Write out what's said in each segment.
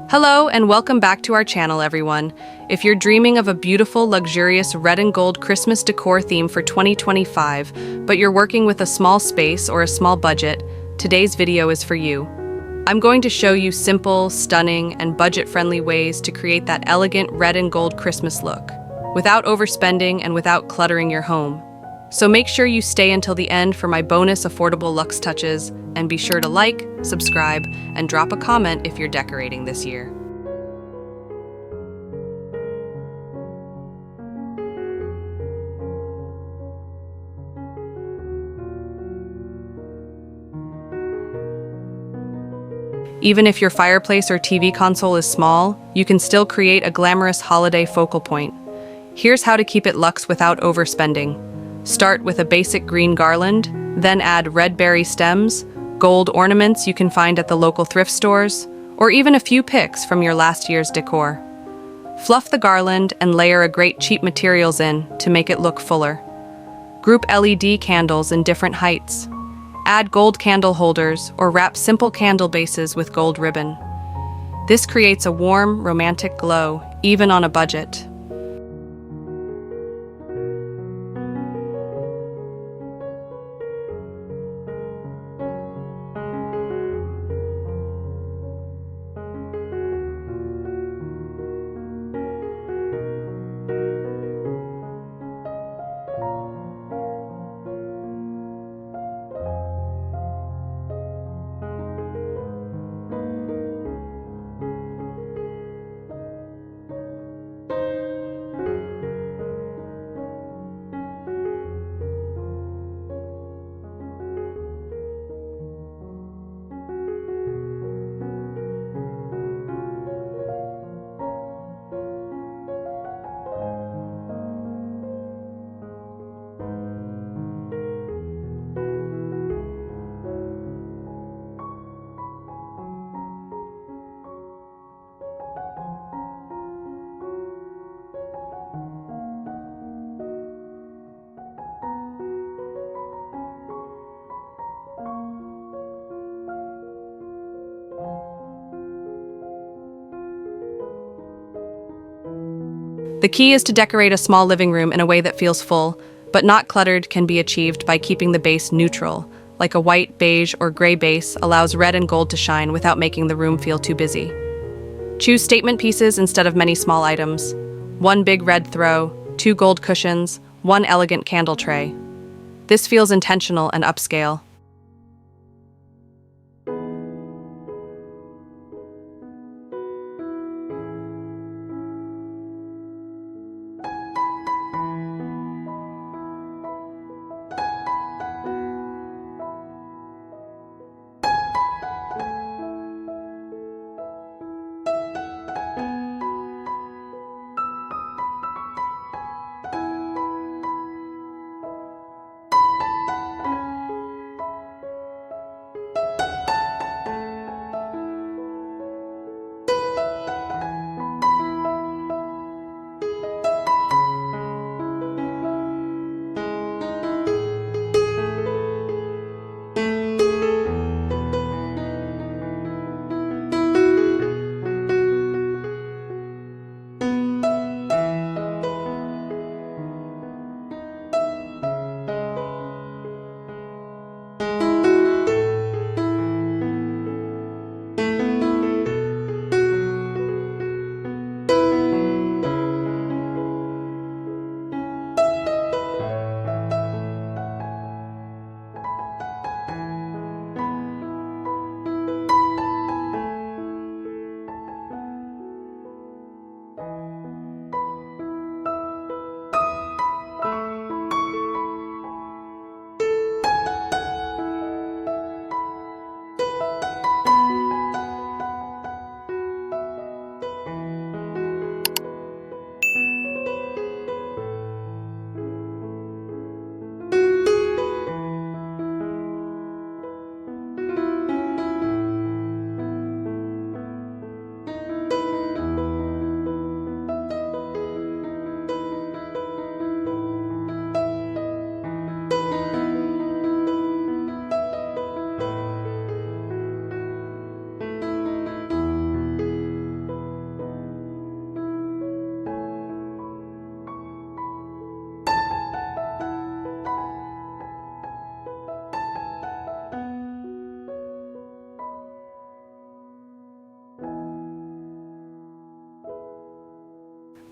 Hello and welcome back to our channel, everyone. If you're dreaming of a beautiful, luxurious red and gold Christmas decor theme for 2025, but you're working with a small space or a small budget, today's video is for you. I'm going to show you simple, stunning, and budget-friendly ways to create that elegant red and gold Christmas look, without overspending and without cluttering your home. So make sure you stay until the end for my bonus affordable luxe touches, and be sure to like, subscribe, and drop a comment if you're decorating this year. Even if your fireplace or TV console is small, you can still create a glamorous holiday focal point. Here's how to keep it luxe without overspending. Start with a basic green garland, then add red berry stems, gold ornaments you can find at the local thrift stores, or even a few picks from your last year's decor. Fluff the garland and layer a great cheap materials in to make it look fuller. Group LED candles in different heights. Add gold candle holders or wrap simple candle bases with gold ribbon. This creates a warm, romantic glow, even on a budget. The key is to decorate a small living room in a way that feels full, but not cluttered can be achieved by keeping the base neutral, like a white, beige, or gray base allows red and gold to shine without making the room feel too busy. Choose statement pieces instead of many small items. One big red throw, 2 gold cushions, 1 elegant candle tray. This feels intentional and upscale.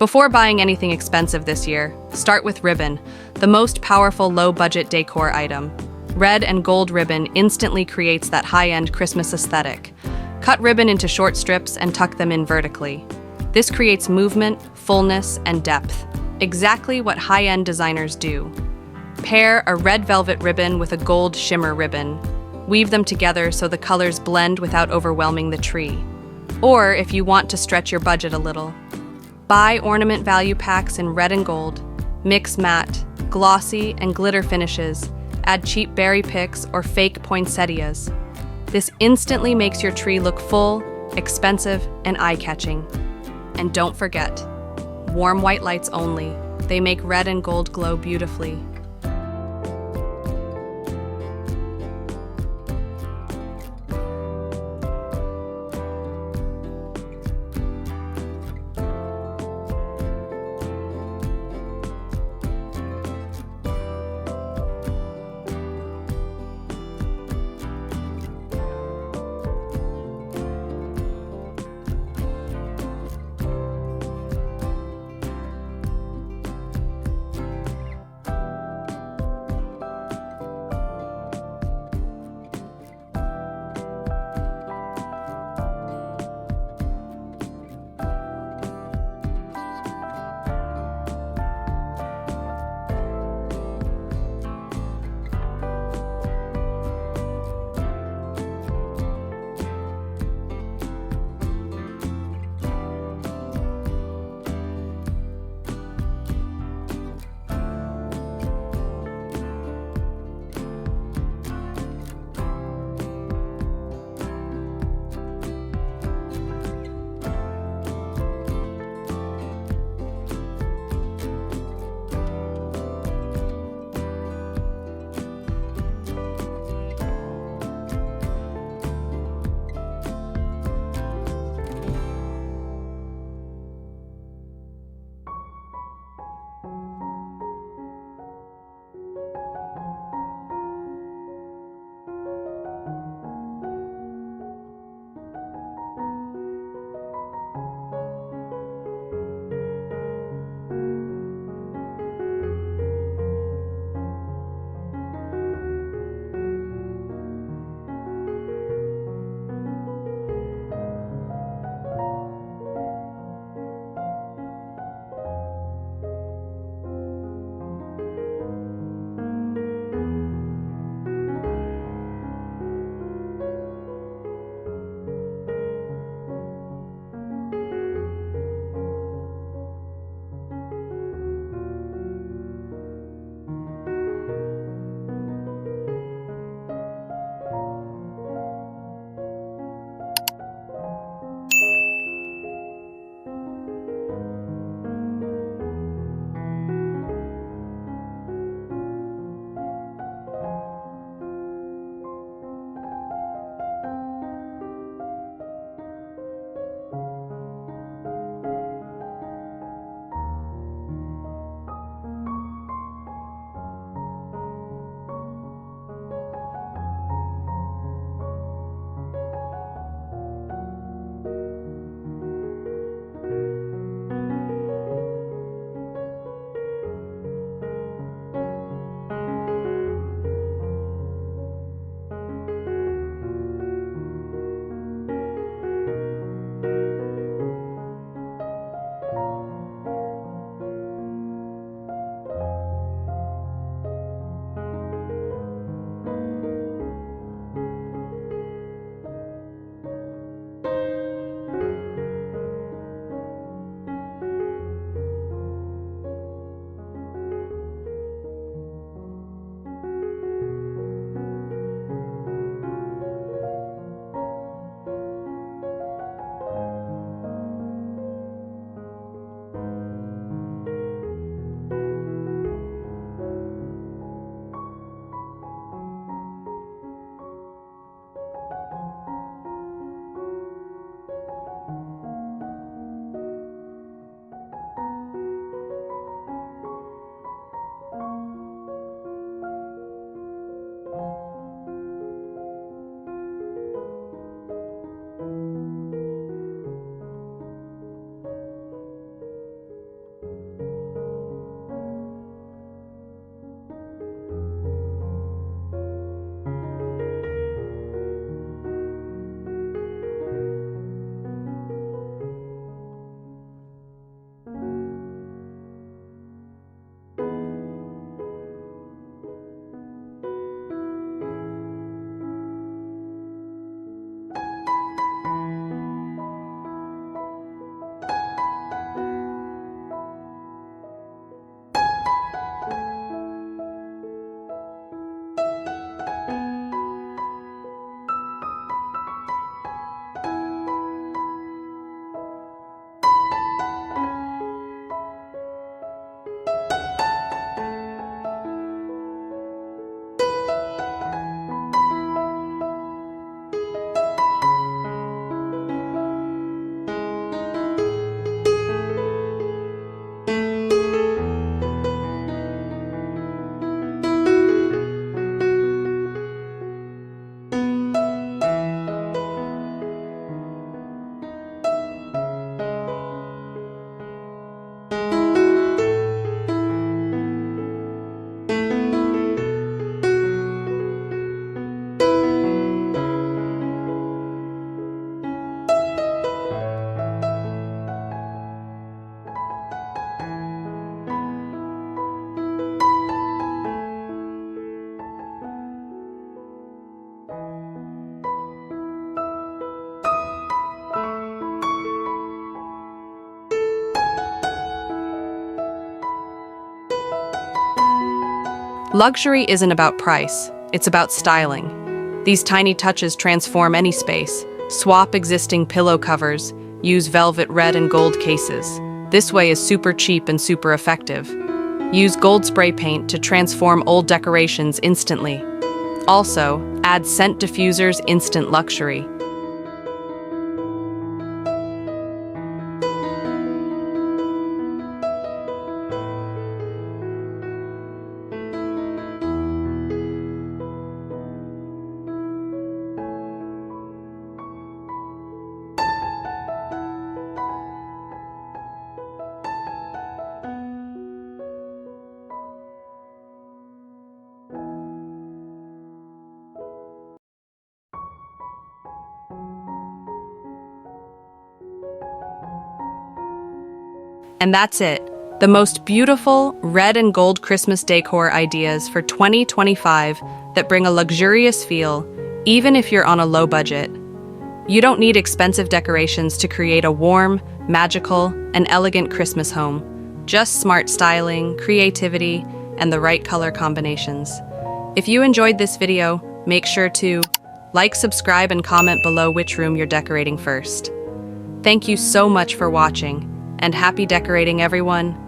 Before buying anything expensive this year, start with ribbon, the most powerful low-budget decor item. Red and gold ribbon instantly creates that high-end Christmas aesthetic. Cut ribbon into short strips and tuck them in vertically. This creates movement, fullness, and depth, exactly what high-end designers do. Pair a red velvet ribbon with a gold shimmer ribbon. Weave them together so the colors blend without overwhelming the tree. Or, if you want to stretch your budget a little, buy ornament value packs in red and gold. Mix matte, glossy, and glitter finishes. Add cheap berry picks or fake poinsettias. This instantly makes your tree look full, expensive, and eye-catching. And don't forget, warm white lights only. They make red and gold glow beautifully. Luxury isn't about price, it's about styling. These tiny touches transform any space. Swap existing pillow covers, use velvet red and gold cases. This way is super cheap and super effective. Use gold spray paint to transform old decorations instantly. Also, add scent diffusers, instant luxury. And that's it. The most beautiful red and gold Christmas decor ideas for 2025 that bring a luxurious feel, even if you're on a low budget. You don't need expensive decorations to create a warm, magical, and elegant Christmas home. Just smart styling, creativity, and the right color combinations. If you enjoyed this video, make sure to like, subscribe, and comment below which room you're decorating first. Thank you so much for watching, and happy decorating, everyone!